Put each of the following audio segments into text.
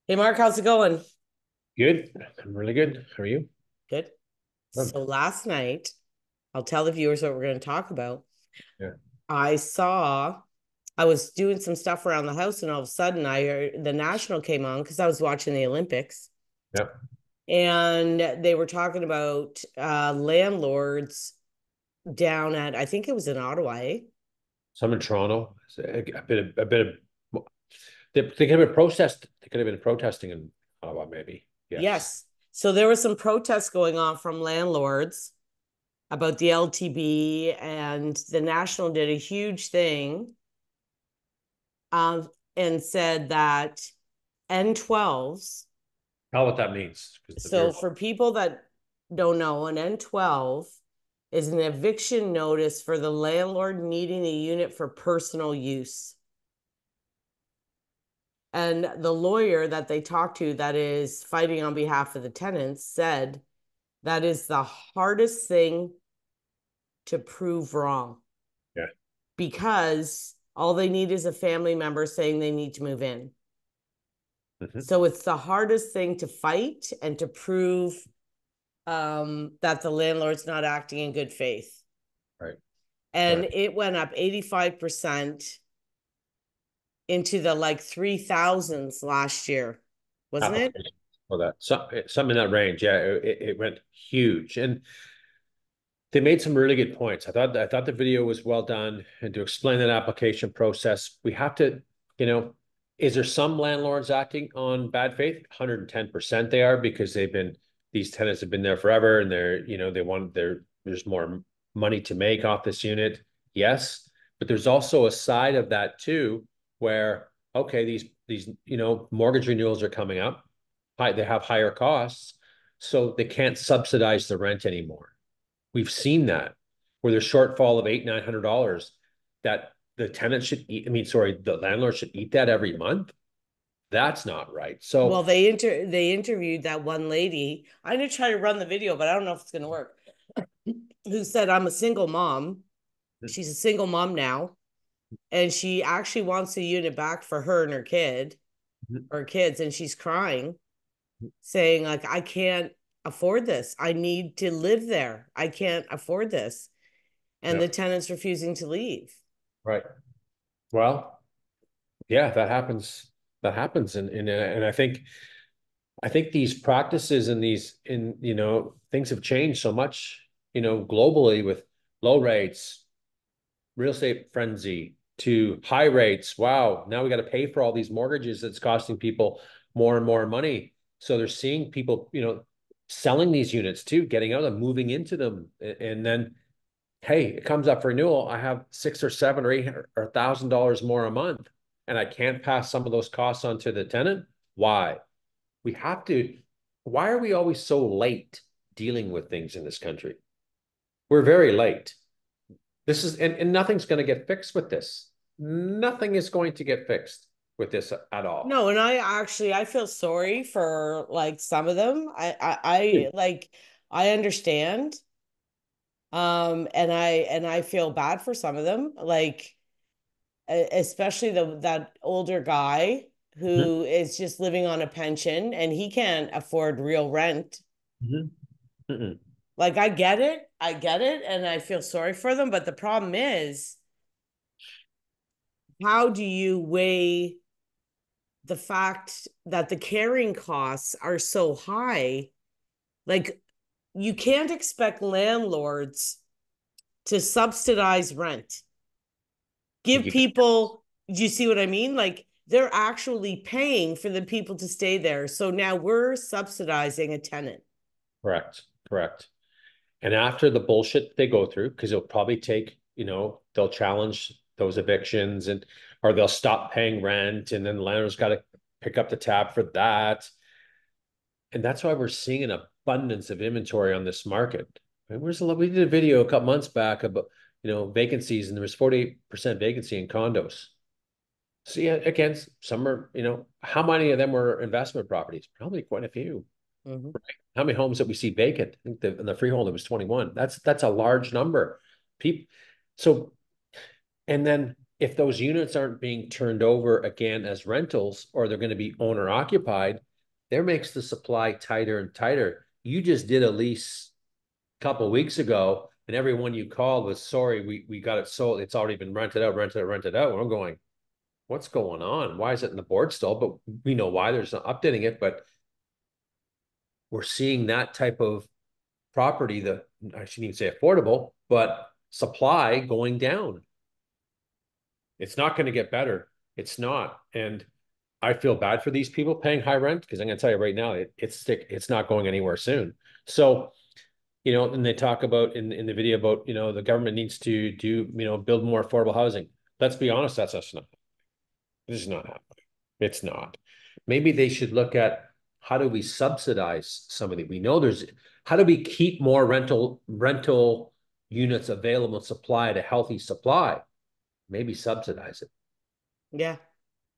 Hey Mark, how's it going? Good. I'm really good. How are you? Good. Good. So last night, I'll tell the viewers what we're going to talk about. Yeah. I was doing some stuff around the house, and all of a sudden, I heard the national came on because I was watching the Olympics, Yeah. and they were talking about landlords down at I think it was in Ottawa. Eh? Some in Toronto. A bit of. They could have been protest. They could have been protesting in Ottawa, maybe. Yes. Yes. So there was some protests going on from landlords about the LTB, and the national did a huge thing and said that N12s. Tell what that means, because the So viewer. for people that don't know, an N12 is an eviction notice for the landlord needing a unit for personal use. And the lawyer that they talked to that is fighting on behalf of the tenants said that is the hardest thing to prove wrong Yeah. because all they need is a family member saying they need to move in. Hmm. So it's the hardest thing to fight and to prove that the landlord's not acting in good faith. Right. And Right. it went up 85% into the like 3,000s last year, wasn't it? Application for that. Something in that range. Yeah. It went huge, and they made some really good points. I thought the video was well done, and to explain that application process, we have to, you know, is there some landlords acting on bad faith? 110% they are, because these tenants have been there forever, and there's more money to make off this unit. Yes, but there's also a side of that too, where okay, these mortgage renewals are coming up. They have higher costs, so they can't subsidize the rent anymore. We've seen that where there's shortfall of $900 that the tenant should eat. I mean, sorry, the landlord should eat that every month. That's not right. Well, So, they interviewed that one lady. I'm gonna try to run the video, but I don't know if it's gonna work. Who said I'm a single mom. She's a single mom now, and she actually wants the unit back for her and her kids, and she's crying, saying like, I can't afford this. I need to live there. I can't afford this. And yeah, the tenant's refusing to leave. right. Well, yeah, that happens. That happens, and I think these practices and things have changed so much, globally, with low rates, real estate frenzy, to high rates. Wow, now we got to pay for all these mortgages that's costing people more and more money. So they're seeing people, selling these units too, getting out of them, moving into them. And then, hey, it comes up for renewal. I have six or seven or eight or $1,000 more a month, and I can't pass some of those costs on to the tenant. Why? We have to. Why are we always so late dealing with things in this country? We're very late. And nothing's going to get fixed with this. Nothing is going to get fixed with this at all. No, and I feel sorry for like some of them. I like I understand. And I feel bad for some of them, like especially that older guy Mhm. who is just living on a pension and he can't afford real rent. Mhm. Mhm. Like I get it, and I feel sorry for them. But the problem is, how do you weigh the fact that the carrying costs are so high? Like, you can't expect landlords to subsidize rent. Give You people, do you see what I mean? Like, they're actually paying for the people to stay there. So now we're subsidizing a tenant. correct, correct. And after the bullshit they go through, because it'll probably take, they'll challenge those evictions, or they'll stop paying rent, and then the landlord's got to pick up the tab for that. And that's why we're seeing an abundance of inventory on this market. And we did a video a couple months back about, vacancies, and there was 48% vacancy in condos. So yeah, again, some are, how many of them were investment properties? Probably quite a few. Mm-hmm. How many homes that we see vacant? I think in the freehold it was 21. That's a large number. People, so and then if those units aren't being turned over again as rentals, or they're going to be owner occupied, there makes the supply tighter and tighter. You just did a lease a couple of weeks ago, and everyone you called was sorry, we got it sold. It's already been rented out, rented out, rented out. And I'm going, what's going on? Why is it in the board still? But we know why. There's not updating it, but we're seeing that type of property, the I shouldn't even say affordable, but supply going down. It's not going to get better. It's not. And I feel bad for these people paying high rent, because I'm going to tell you right now, it's not going anywhere soon. So, and they talk about in the video about, the government needs to do, build more affordable housing. Let's be honest, that's us not. This is not happening. It's not. Maybe they should look at, how do we subsidize somebody? We know how do we keep more rental units available, supply at a healthy supply? Maybe subsidize it. Yeah.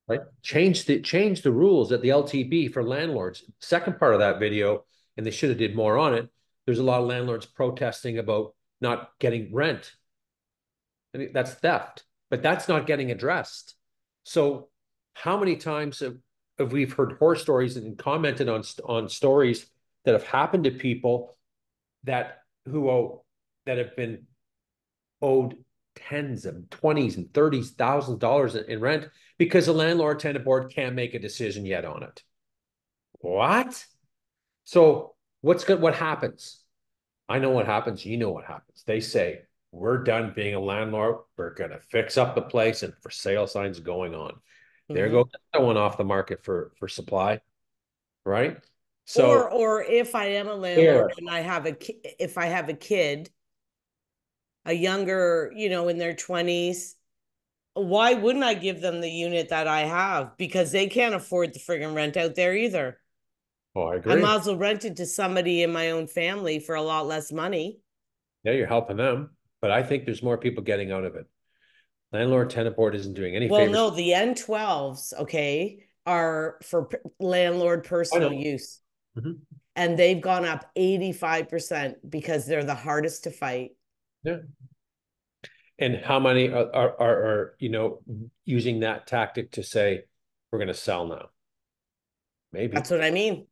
Right? Change the rules at the LTB for landlords. Second part of that video, and they should have did more on it. There's a lot of landlords protesting about not getting rent. I mean, that's theft, but that's not getting addressed. So how many times have we've heard horror stories and commented on stories that have happened to people that have been owed tens of 20s and 30,000 dollars in rent because the landlord-tenant board can't make a decision yet on it. What? So what happens? I know what happens. You know what happens. They say, we're done being a landlord. We're going to fix up the place, and for sale signs going on. There goes that one off the market for supply, right? So, Or if I am a yeah, landlord and if I have a kid, a younger, in their 20s, why wouldn't I give them the unit that I have? Because they can't afford the friggin' rent out there either. oh, I I agree. might as well rent it to somebody in my own family for a lot less money. Yeah, you're helping them, but I think there's more people getting out of it. Landlord-tenant board isn't doing any Well, favors. no, the N12s, okay, are for landlord I personal know. use. Mhm. And they've gone up 85% because they're the hardest to fight. Yeah. And how many are using that tactic to say, we're going to sell now? That's Maybe. what I mean.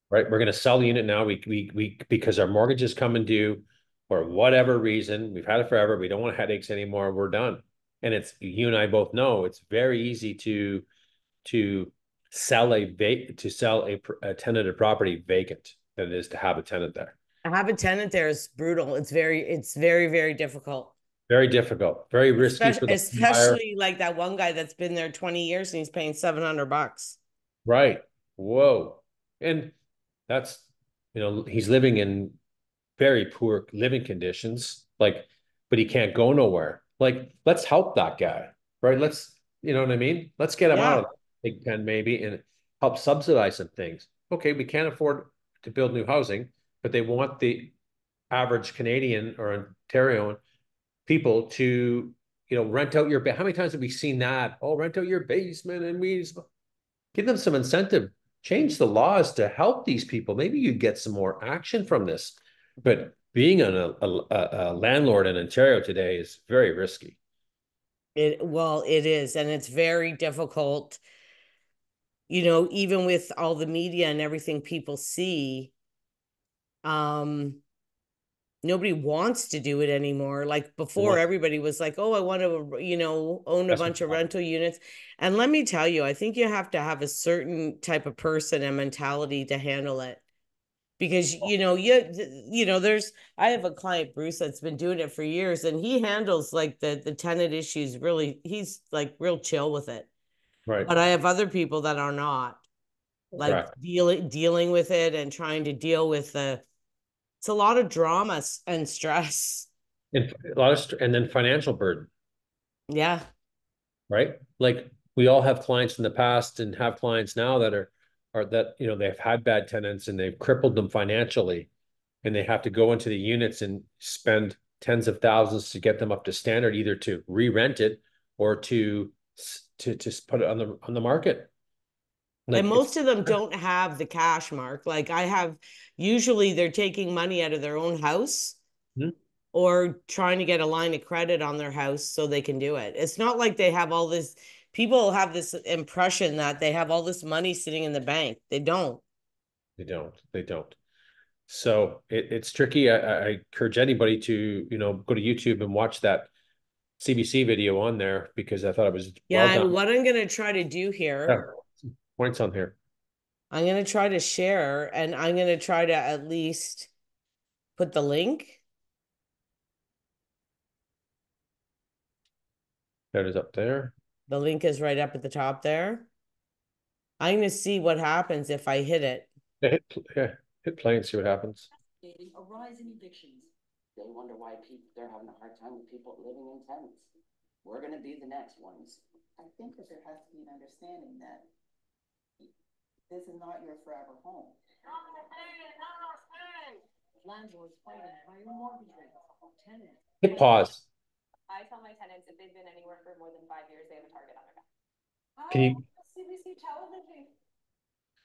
Right? We're going to sell the unit now. We because our mortgage is coming due, or whatever reason. We've had it forever. We don't want headaches anymore. We're done. And it's, you and I both know, it's very easy to sell a tenanted property vacant than it is to have a tenant there. I have a tenant there is brutal. It's very, very difficult. Very difficult, very risky Especially, for the buyer. especially like that one guy that's been there 20 years and he's paying $700. Right. Whoa. And that's, he's living in very poor living conditions, like, but he can't go nowhere. Like, let's help that guy, right? You know what I mean? Let's get him out of Yeah. the Big Ten maybe, and help subsidize some things. Okay, we can't afford to build new housing, but they want the average Canadian or Ontario people to, rent out your, how many times have we seen that? Oh, rent out your basement, and we give them some incentive, change the laws to help these people. Maybe you'd get some more action from this. But being a landlord in Ontario today is very risky. Well, it is. And it's very difficult, even with all the media and everything people see. Um, Nobody wants to do it anymore. Like before, Well, everybody was like, oh, I want to, own a that's what bunch of rental units. And let me tell you, I think you have to have a certain type of person and mentality to handle it. Because there's I have a client, Bruce, that's been doing it for years, and he handles like the tenant issues really, he's like real chill with it. right. But I have other people that are not, like Correct. dealing with it and trying to deal with it's a lot of drama and stress. And a lot of, and then financial burden, Yeah. right? Like, we all have clients in the past and have clients now that are that, they've had bad tenants and they've crippled them financially, and they have to go into the units and spend tens of thousands to get them up to standard, either to re-rent it or to just put it on the market. And Like, most of them don't have the cash, Mark. Like I have, usually they're taking money out of their own house. hmm? or trying to get a line of credit on their house so they can do it. It's not like they have all this, people have this impression that they have all this money sitting in the bank. They don't. They don't. They don't. So it's tricky. I encourage anybody to, go to YouTube and watch that CBC video on there because I thought it was well Yeah, done. what I'm going to try to do here, Yeah. Points on here. I'm going to try to share and I'm going to try to at least put the link. That is up there. The link is right up at the top there. I'm going to see what happens if I hit it. Hit play and see what happens. A rise in evictions. They wonder why they're having a hard time with people living in tenants. We're going to be the next ones. I think that there has to be an understanding that this is not your forever home. Landlords fighting higher mortgage rates. Tenants. Hit pause. I tell my tenants if they've been anywhere for more than 5 years, they have a target on their back. Can you? CBC television.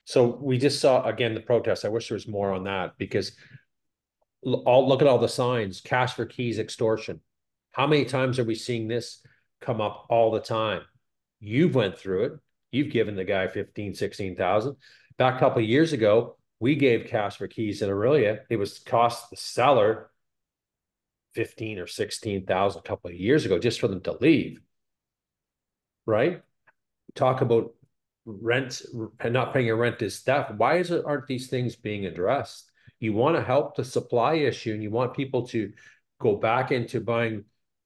So we just saw again the protest. I wish there was more on that because look at all the signs: cash for keys, extortion. How many times are we seeing this come up all the time? You've went through it. You've given the guy 15, 16,000. Back a couple of years ago, we gave cash for keys in Aurelia. It was cost the seller 15 or 16,000 a couple of years ago just for them to leave. Right? Talk about rent and not paying your rent is theft. Why aren't these things being addressed? You want to help the supply issue and you want people to go back into buying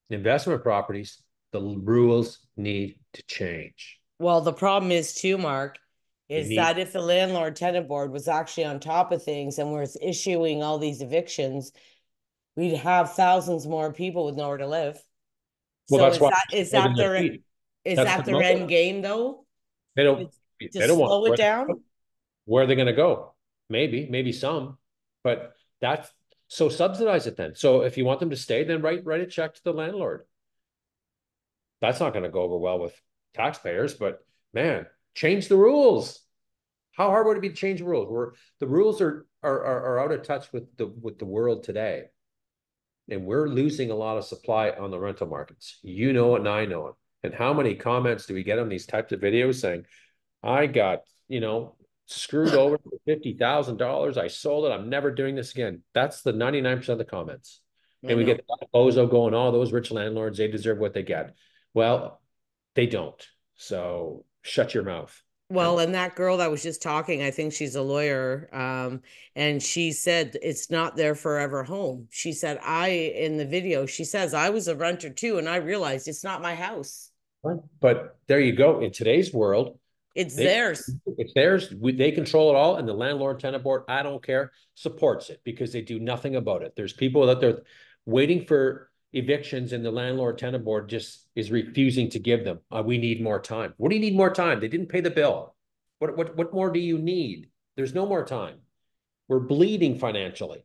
investment properties. The rules need to change. Well, the problem is too, Mark, is that if the Landlord-Tenant Board was actually on top of things and was issuing all these evictions, we'd have thousands more people with nowhere to live. Well, So that's why is that their end game though? They don't slow it down? Where are they going to go? Maybe some, but that's so subsidize it then. So if you want them to stay, then write a check to the landlord. That's not going to go over well with taxpayers, but man, change the rules. How hard would it be to change the rules? The rules are out of touch with the world today. And we're losing a lot of supply on the rental markets. You know it and I know it. And how many comments do we get on these types of videos saying, I got, screwed over for $50,000. I sold it. I'm never doing this again. That's the 99% of the comments. And we get the bozo going, oh, those rich landlords, they deserve what they get. Well, they don't. So shut your mouth. Well, and that girl that was just talking, I think she's a lawyer, and she said it's not their forever home. She said, in the video, she says, I was a renter too, and I realized it's not my house. But there you go. In today's world, it's theirs. It's theirs. They control it all. And the Landlord-Tenant Board, I don't care, supports it because they do nothing about it. There's people that they're waiting for evictions and the Landlord-Tenant Board just is refusing to give them. We need more time. What do you need more time? They didn't pay the bill. What more do you need? There's no more time. We're bleeding financially.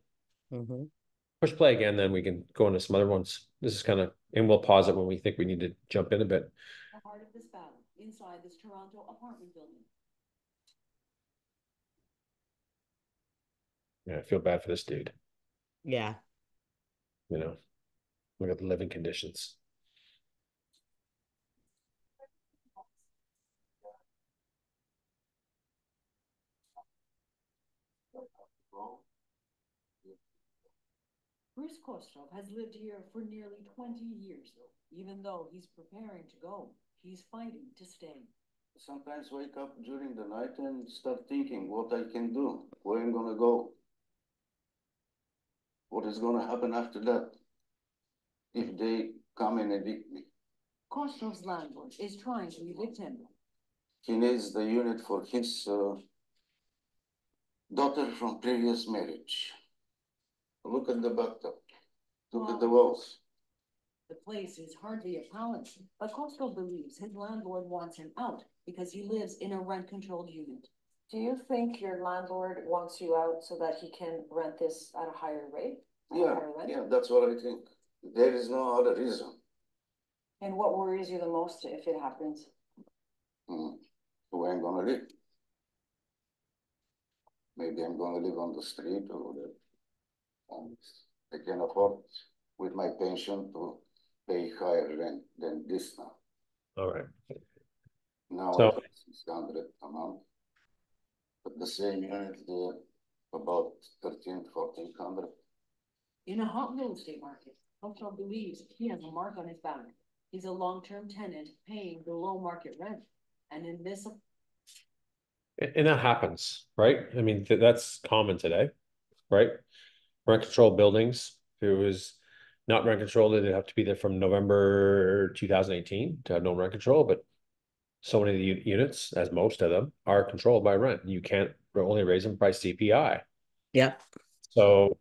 Mm-hmm. Push play again, then we can go into some other ones. This is kind of, and we'll pause it when we think we need to jump in a bit. The heart of this battle inside this Toronto apartment building. Yeah, I feel bad for this dude. Yeah. Look at the living conditions. Bruce Kostov has lived here for nearly 20 years. Even though he's preparing to go, he's fighting to stay. Sometimes wake up during the night and start thinking what I can do, where I'm gonna go, what is gonna happen after that, if they come and evict me. Kostov's landlord is trying to evict him. He needs the unit for his daughter from previous marriage. Look at the bathtub. Look at the walls. The place is hardly a palace, but Kostov believes his landlord wants him out because he lives in a rent-controlled unit. Do you think your landlord wants you out so that he can rent this at a higher rate? Yeah, that's what I think. There is no other reason. And what worries you the most if it happens? Where I'm gonna live. Maybe I'm gonna live on the street or I can afford it with my pension to pay higher rent than this now. All right. Now So- I pay 600 a month. But the same unit, about 1,300-1,400. In a hot real estate market, Hotel believes he has a mark on his back. He's a long-term tenant paying below market rent. And in this, And that happens, right? I mean, that's common today, right? Rent control buildings, if it was not rent controlled, they'd have to be there from November 2018 to have no rent control. But so many of the units, as most of them, are controlled by rent. You can't only raise them by CPI. Yeah. So,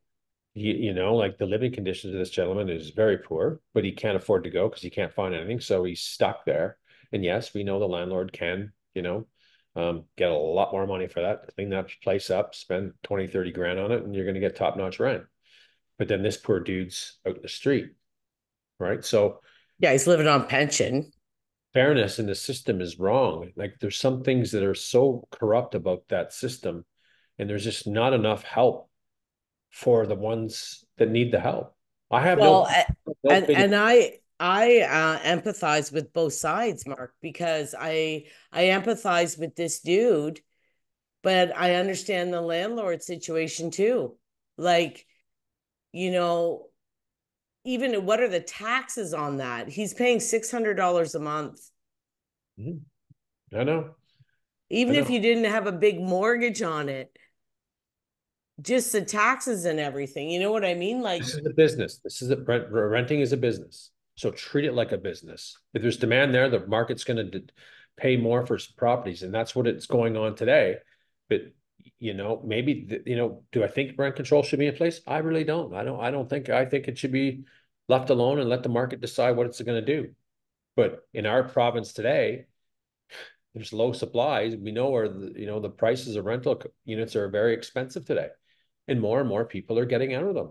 you know, like the living conditions of this gentleman is very poor, but he can't afford to go because he can't find anything. So he's stuck there. And yes, we know the landlord can, you know, get a lot more money for that, clean that place up, spend 20, 30 grand on it, and you're going to get top-notch rent. But then this poor dude's out in the street, right? So Yeah, he's living on pension. fairness in the system is wrong. Like there's some things that are so corrupt about that system, and there's just not enough help for the ones that need the help. I have Well, no I empathize with both sides, Mark, because I empathize with this dude, but I understand the landlord situation too. Like, you know, even what are the taxes on that? He's paying $600 a month. I know. Even I if know. you didn't have a big mortgage on it, just the taxes and everything. You know what I mean? Like, This is a business. This is renting is a business. So treat it like a business. If there's demand there, the market's going to pay more for properties, and that's what it's going on today. But you know, maybe you know, do I think rent control should be in place? I really don't. I don't think. I think it should be left alone and let the market decide what it's going to do. But in our province today, there's low supplies. We know where the prices of rental units are very expensive today, and more people are getting out of them.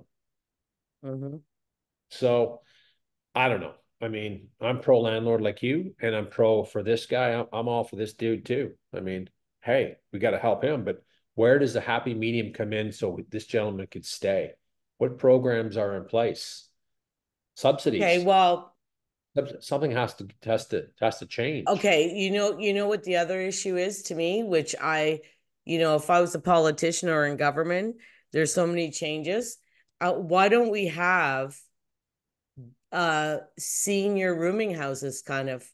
mhm. So I don't know. I mean, I'm pro landlord like you, and I'm pro for this guy. I'm all for this dude too. I mean, hey, we got to help him, but where does the happy medium come in so this gentleman could stay? What programs are in place? Okay, Subsidies. well, Something has to change. okay, you know what the other issue is to me, which if I was a politician or in government, there's so many changes. Why don't we have senior rooming houses kind of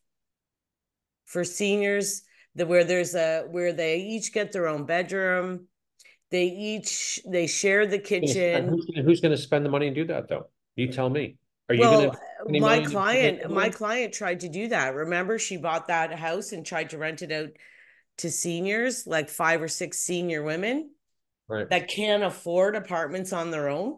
for seniors where they each get their own bedroom, they share the kitchen. Who's going to spend the money and do that though? You tell me. Are you going Well, to my client tried to do that. Remember, she bought that house and tried to rent it out to seniors, like 5 or 6 senior women right? that can't afford apartments on their own.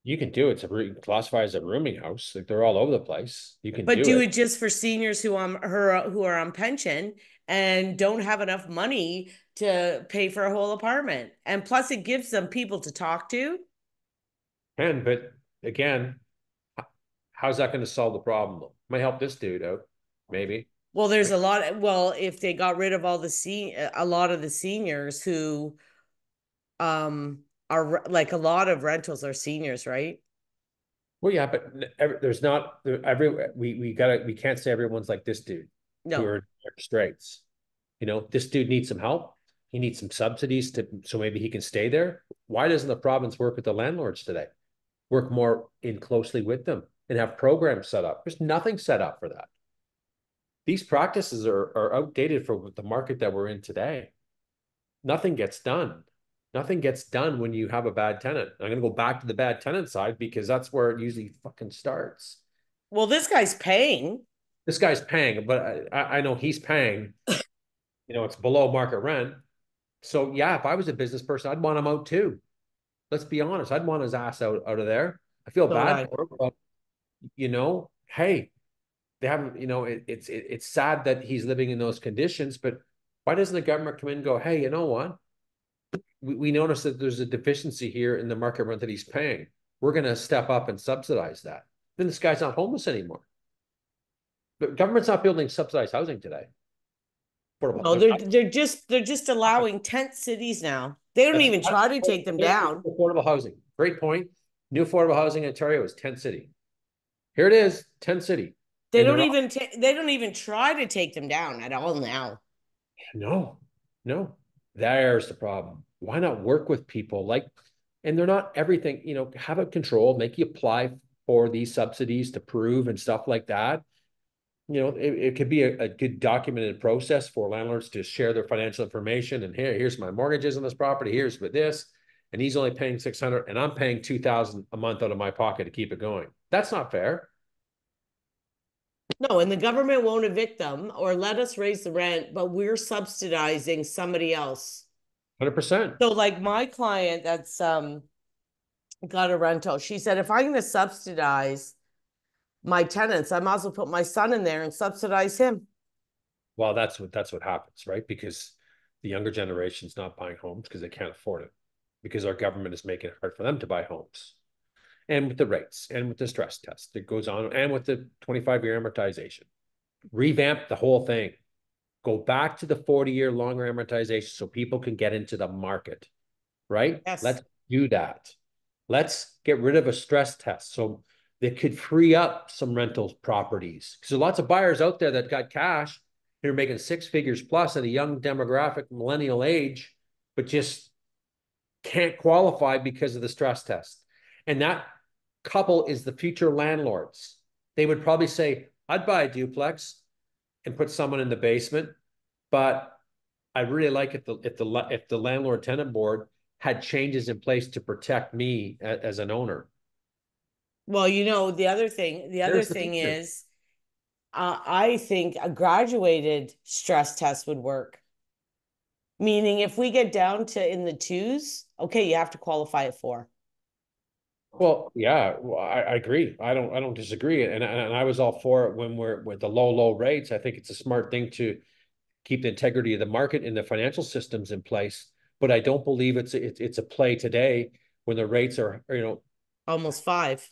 You can do it. It's classified as a rooming house. Like they're all over the place. You can But do do it. it just for seniors who are on pension and don't have enough money to pay for a whole apartment. And plus it gives them people to talk to. But again, how's that going to solve the problem though? Might help this dude out, maybe. Well, there's a lot. Well, if they got rid of a lot of the seniors who are like a lot of rentals are seniors, right? Well, yeah, but there's not we can't say everyone's like this dude who No. are straits. You know, this dude needs some help. He needs some subsidies so maybe he can stay there. Why doesn't the province work with the landlords today? Work more in closely with them and have programs set up. There's nothing set up for that. These practices are outdated for the market that we're in today. Nothing gets done. Nothing gets done when you have a bad tenant. I'm going to go back to the bad tenant side because that's where it usually fucking starts. Well, this guy's paying. This guy's paying, but I know he's paying. You know, it's below market rent. So yeah, if I was a business person, I'd want him out too. Let's be honest. I'd want his ass out of there. I feel So do bad I. for him, but hey, they haven't. It's sad that he's living in those conditions. But why doesn't the government come in and go, hey, you know what? We notice that there's a deficiency here in the market rent that he's paying. We're going to step up and subsidize that. Then this guy's not homeless anymore. The government's not building subsidized housing today. No, they're just allowing tent cities now. They don't even try to take them down. Affordable housing. Great point. New affordable housing in Ontario is tent city. Here it is, tent city. They And don't they're even they don't even try to take them down at all now. no, no, there's the problem. Why not work with people like, and they're not everything, you know, have it controlled, make you apply for these subsidies to prove and stuff like that. You know, it could be a good documented process for landlords to share their financial information. And here's my mortgages on this property. Here's with this, and he's only paying 600, and I'm paying 2,000 a month out of my pocket to keep it going. That's not fair. No, and the government won't evict them or let us raise the rent, but we're subsidizing somebody else. 100%. So like my client that's got a rental, she said, if I'm going to subsidize my tenants, I might as well put my son in there and subsidize him. Well, that's what happens, right? Because the younger generation's not buying homes because they can't afford it, because our government is making it hard for them to buy homes. And with the rates and with the stress test that goes on, and with the 25-year amortization, revamp the whole thing. Go back to the 40-year longer amortization so people can get into the market, right? Yes. Let's do that. Let's get rid of a stress test so that could free up some rental properties. Because there's lots of buyers out there that got cash, who are making 6 figures plus at a young demographic, millennial age, but just can't qualify because of the stress test. And that couple is the future landlords. They would probably say, I'd buy a duplex and put someone in the basement, but I really like if the landlord-tenant board had changes in place to protect me as an owner. Well, you know, the other thing is, I think a graduated stress test would work. Meaning if we get down to in the twos, okay, you have to qualify at 4. Well, yeah, well, I agree. I don't disagree. And I was all for it when we're with the low rates. I think it's a smart thing to keep the integrity of the market and the financial systems in place. But I don't believe it's a play today when the rates are, you know, Almost 5.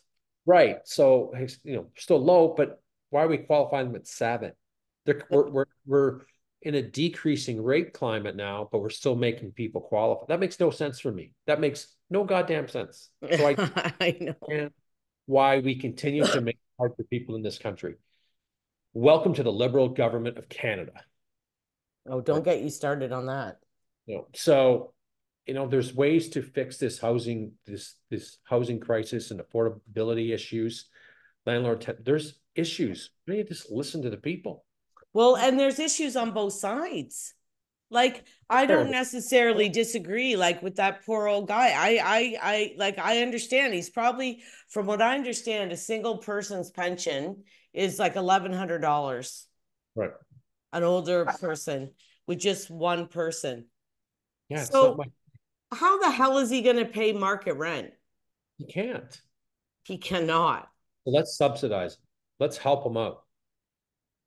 right. So, you know, still low, but why are we qualifying them at 7? We're in a decreasing rate climate now, but we're still making people qualify. That makes no sense for me. That makes no goddamn sense. So I know. understand why we continue to make it hard for people in this country. Welcome to the Liberal government of Canada. Oh, don't get you started on that. You know, so, you know, there's ways to fix this housing crisis and affordability issues. There's issues. You just listen to the people. Well, and there's issues on both sides. Like, I don't necessarily disagree, like with that poor old guy. I understand he's probably, from what I understand, a single person's pension is like $1,100. Right. An older person with just one person. Yeah, it's not So much. how the hell is he going to pay market rent? You can't. He cannot. So let's subsidize them. Let's help them out.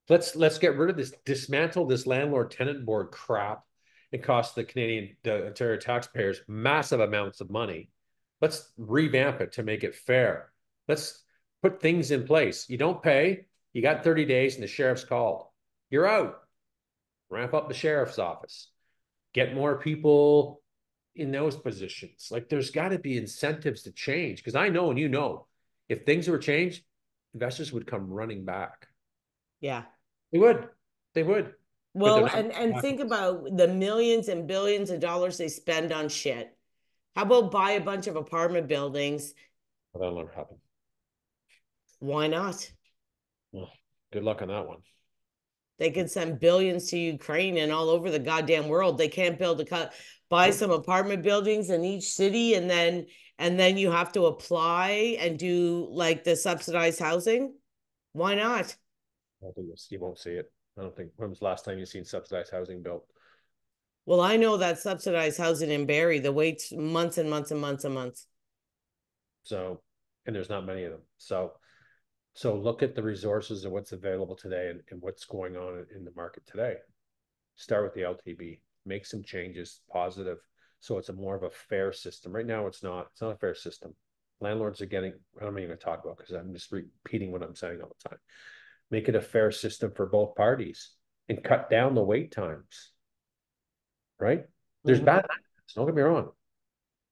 Let's get rid of this, dismantle this landlord-tenant board crap. It costs the Ontario taxpayers massive amounts of money. Let's revamp it to make it fair. Let's put things in place. You don't pay, you got 30 days and the sheriff's called. You're out. Ramp up the sheriff's office. Get more people in those positions. Like, there's got to be incentives to change, because I know, and you know, if things were changed, investors would come running back. Yeah. They would. They would. Well, and think about the millions and billions of dollars they spend on shit. How about buy a bunch of apartment buildings? That'll never happen. Why not? Well, good luck on that one. They could send billions to Ukraine and all over the goddamn world. They can't buy some apartment buildings in each city, and then you have to apply and do like the subsidized housing. Why not? I think you won't see it. I don't think. When was the last time you seen subsidized housing built? Well, I know that subsidized housing in Barrie, the wait's months and months and months and months. So, and there's not many of them. So look at the resources and what's available today, and what's going on in the market today. Start with the LTB. Make some changes, positive, so it's a more of a fair system. Right now, it's not. It's not a fair system. Landlords are getting. I'm not even going to talk about, because I'm just repeating what I'm saying all the time. Make it a fair system for both parties and cut down the wait times. Right? There's bad actors, don't get me wrong.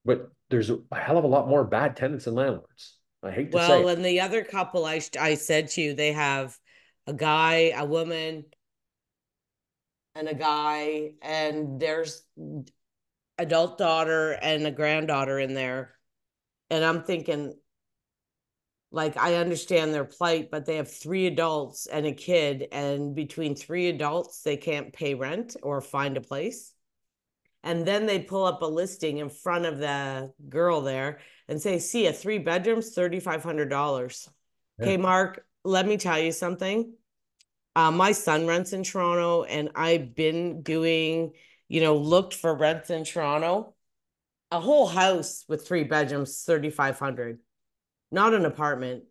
but there's a hell of a lot more bad tenants than landlords. I hate to say Well, it. and the other couple I said to you, they have a guy, a woman, and a guy, and there's adult daughter and a granddaughter in there. And I'm thinking, like, I understand their plight, but they have 3 adults and a kid, and between 3 adults, they can't pay rent or find a place. And then they pull up a listing in front of the girl there and say, see, a 3 bedrooms, $3,500. Yeah. Okay, Mark, let me tell you something. My son rents in Toronto, and I've been doing, looked for rents in Toronto. A whole house with 3 bedrooms, 3,500, not an apartment.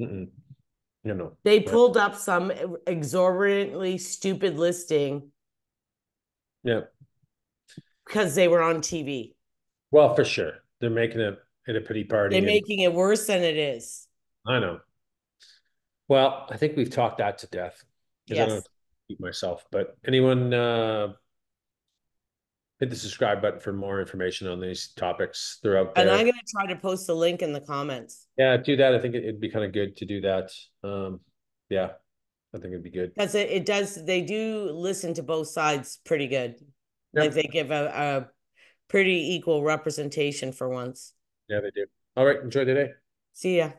Mm-mm. No. They pulled up some exorbitantly stupid listing Yeah. because they were on TV. Well, for sure. They're making it a pretty party. They're making it worse than it is. I know. Well, I think we've talked that to death because I Yes. don't keep myself. But anyone hit the subscribe button for more information on these topics throughout And there. I'm going to try to post a link in the comments. Yeah, do that. I think it'd be kind of good to do that. Yeah, I think it'd be good. Because it does, they do listen to both sides pretty good. Like Yep. they give a pretty equal representation for once. Yeah, they do. All right. Enjoy the day. See ya.